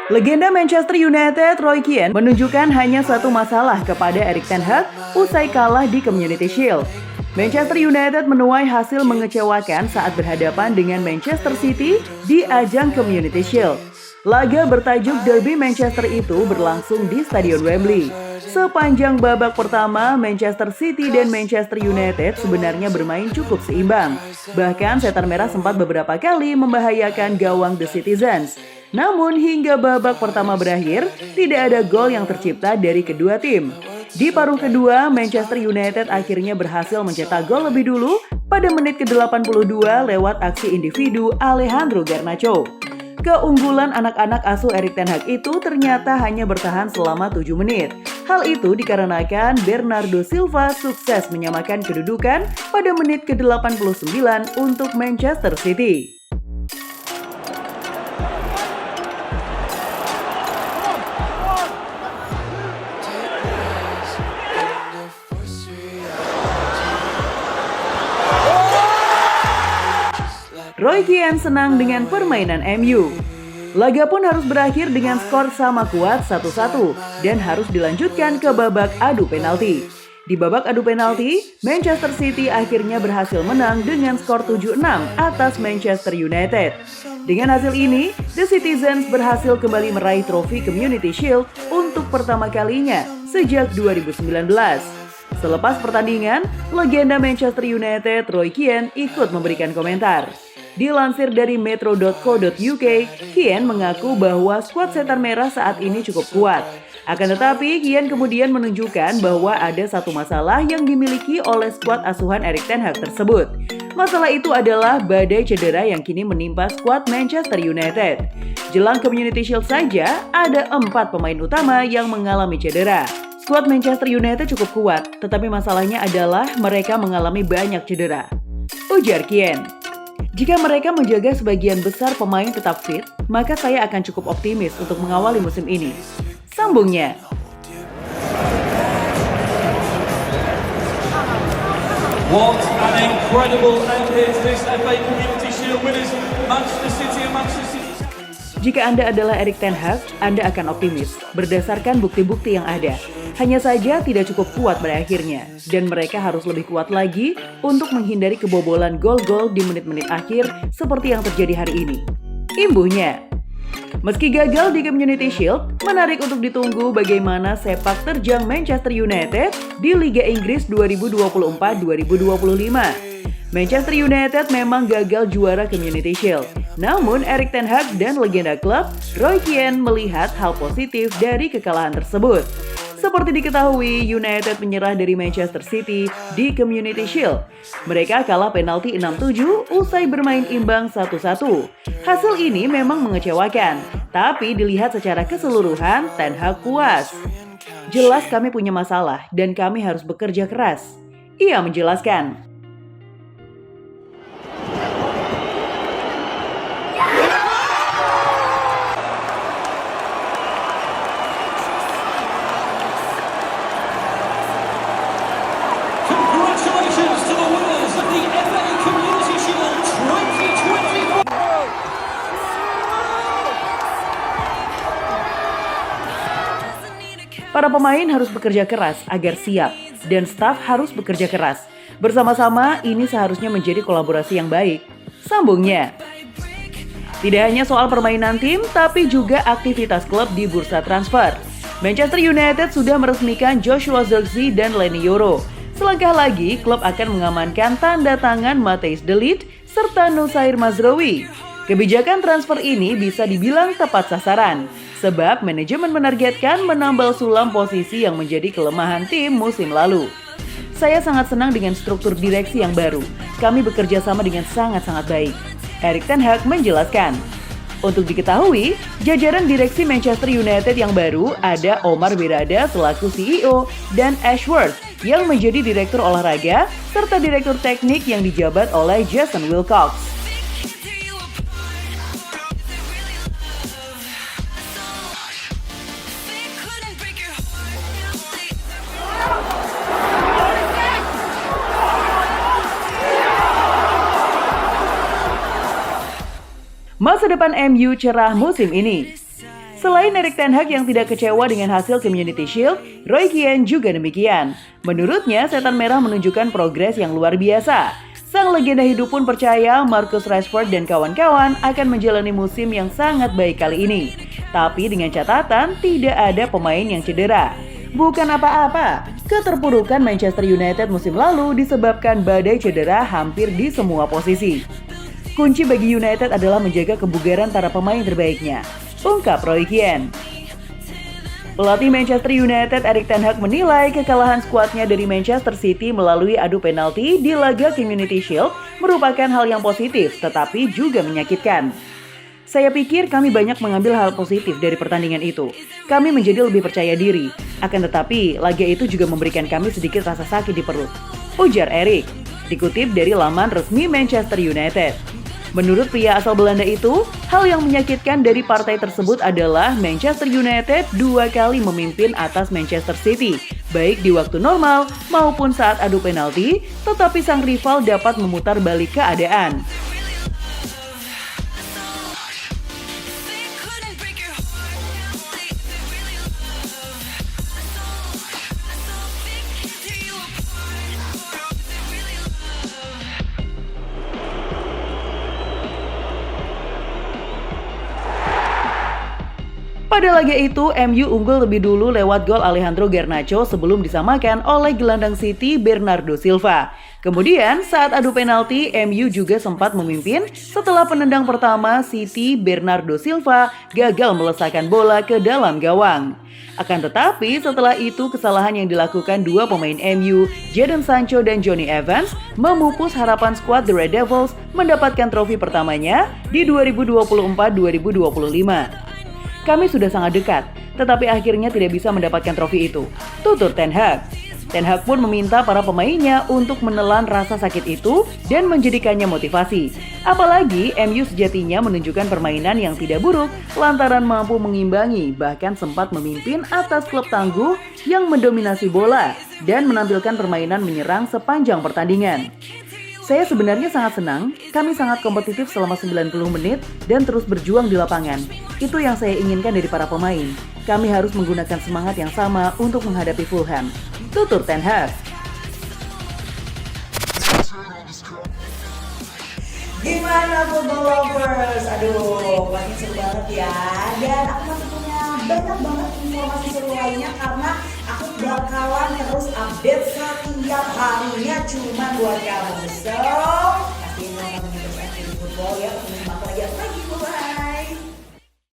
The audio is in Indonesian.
Legenda Manchester United Roy Keane menunjukkan hanya satu masalah kepada Erik ten Hag usai kalah di Community Shield. Manchester United menuai hasil mengecewakan saat berhadapan dengan Manchester City di ajang Community Shield. Laga bertajuk Derby Manchester itu berlangsung di Stadion Wembley. Sepanjang babak pertama, Manchester City dan Manchester United sebenarnya bermain cukup seimbang. Bahkan setan merah sempat beberapa kali membahayakan gawang The Citizens. Namun hingga babak pertama berakhir, tidak ada gol yang tercipta dari kedua tim. Di paruh kedua, Manchester United akhirnya berhasil mencetak gol lebih dulu pada menit ke-82 lewat aksi individu Alejandro Garnacho. Keunggulan anak-anak asuh Erik ten Hag itu ternyata hanya bertahan selama 7 menit. Hal itu dikarenakan Bernardo Silva sukses menyamakan kedudukan pada menit ke-89 untuk Manchester City. Roy Keane senang dengan permainan MU. Laga pun harus berakhir dengan skor sama kuat 1-1 dan harus dilanjutkan ke babak adu penalti. Di babak adu penalti, Manchester City akhirnya berhasil menang dengan skor 7-6 atas Manchester United. Dengan hasil ini, The Citizens berhasil kembali meraih trofi Community Shield untuk pertama kalinya sejak 2019. Selepas pertandingan, legenda Manchester United Roy Keane ikut memberikan komentar. Dilansir dari metro.co.uk, Keane mengaku bahwa skuad setan merah saat ini cukup kuat. Akan tetapi, Keane kemudian menunjukkan bahwa ada satu masalah yang dimiliki oleh skuad asuhan Erik ten Hag tersebut. Masalah itu adalah badai cedera yang kini menimpa skuad Manchester United. Jelang Community Shield saja, ada 4 pemain utama yang mengalami cedera. Skuad Manchester United cukup kuat, tetapi masalahnya adalah mereka mengalami banyak cedera, ujar Keane. Jika mereka menjaga sebagian besar pemain tetap fit, maka saya akan cukup optimis untuk mengawali musim ini, sambungnya. What an incredible end here to this FA Community Shield winners, Manchester City and Manchester City. Jika Anda adalah Erik ten Hag, Anda akan optimis berdasarkan bukti-bukti yang ada. Hanya saja tidak cukup kuat pada akhirnya, dan mereka harus lebih kuat lagi untuk menghindari kebobolan gol-gol di menit-menit akhir seperti yang terjadi hari ini, imbuhnya. Meski gagal di Community Shield, menarik untuk ditunggu bagaimana sepak terjang Manchester United di Liga Inggris 2024-2025. Manchester United memang gagal juara Community Shield. Namun Erik ten Hag dan legenda klub Roy Keane melihat hal positif dari kekalahan tersebut. Seperti diketahui, United menyerah dari Manchester City di Community Shield. Mereka kalah penalti 6-7 usai bermain imbang 1-1. Hasil ini memang mengecewakan, tapi dilihat secara keseluruhan, Ten Hag puas. Jelas kami punya masalah dan kami harus bekerja keras, ia menjelaskan. Congratulations to the winners of the FA Community Shield 2024. Para pemain harus bekerja keras agar siap, dan staf harus bekerja keras. Bersama-sama ini seharusnya menjadi kolaborasi yang baik, sambungnya. Tidak hanya soal permainan tim, tapi juga aktivitas klub di bursa transfer. Manchester United sudah meresmikan Joshua Zirkzee dan Leny Yoro. Selangkah lagi, klub akan mengamankan tanda tangan Matthijs de Ligt serta Noussair Mazraoui. Kebijakan transfer ini bisa dibilang tepat sasaran, sebab manajemen menargetkan menambal sulam posisi yang menjadi kelemahan tim musim lalu. Saya sangat senang dengan struktur direksi yang baru. Kami bekerja sama dengan sangat-sangat baik, Erik ten Hag menjelaskan. Untuk diketahui, jajaran direksi Manchester United yang baru ada Omar Berrada selaku CEO dan Ashworth yang menjadi direktur olahraga serta direktur teknik yang dijabat oleh Jason Wilcox. Masa depan MU cerah musim ini. Selain Erik ten Hag yang tidak kecewa dengan hasil Community Shield, Roy Keane juga demikian. Menurutnya, Setan Merah menunjukkan progres yang luar biasa. Sang legenda hidup pun percaya Marcus Rashford dan kawan-kawan akan menjalani musim yang sangat baik kali ini. Tapi dengan catatan tidak ada pemain yang cedera. Bukan apa-apa, keterpurukan Manchester United musim lalu disebabkan badai cedera hampir di semua posisi. Kunci bagi United adalah menjaga kebugaran para pemain terbaiknya, ungkap Roy Keane. Pelatih Manchester United Erik ten Hag menilai kekalahan skuadnya dari Manchester City melalui adu penalti di laga Community Shield merupakan hal yang positif tetapi juga menyakitkan. Saya pikir kami banyak mengambil hal positif dari pertandingan itu. Kami menjadi lebih percaya diri. Akan tetapi, laga itu juga memberikan kami sedikit rasa sakit di perut, ujar Erik, dikutip dari laman resmi Manchester United. Menurut pria asal Belanda itu, hal yang menyakitkan dari partai tersebut adalah Manchester United 2 kali memimpin atas Manchester City, baik di waktu normal maupun saat adu penalti, tetapi sang rival dapat memutar balik keadaan. Pada laga itu, MU unggul lebih dulu lewat gol Alejandro Garnacho sebelum disamakan oleh gelandang City Bernardo Silva. Kemudian, saat adu penalti, MU juga sempat memimpin setelah penendang pertama City Bernardo Silva gagal melesakkan bola ke dalam gawang. Akan tetapi, setelah itu kesalahan yang dilakukan dua pemain MU, Jadon Sancho dan Jonny Evans, memupus harapan skuad The Red Devils mendapatkan trofi pertamanya di 2024-2025. Kami sudah sangat dekat, tetapi akhirnya tidak bisa mendapatkan trofi itu, tutur Ten Hag. Ten Hag pun meminta para pemainnya untuk menelan rasa sakit itu dan menjadikannya motivasi. Apalagi MU sejatinya menunjukkan permainan yang tidak buruk lantaran mampu mengimbangi bahkan sempat memimpin atas klub tangguh yang mendominasi bola dan menampilkan permainan menyerang sepanjang pertandingan. Saya sebenarnya sangat senang, kami sangat kompetitif selama 90 menit dan terus berjuang di lapangan. Itu yang saya inginkan dari para pemain. Kami harus menggunakan semangat yang sama untuk menghadapi Fulham, tutur Ten Hag. Gimana football lovers? Aduh, makin seru banget ya. Dan aku masih punya banyak banget informasi seru lainnya karena aku bakalan terus update setiap harinya cuma buat kamu. So, pastiin kamu terus aktif football ya. Ketemu aku lagi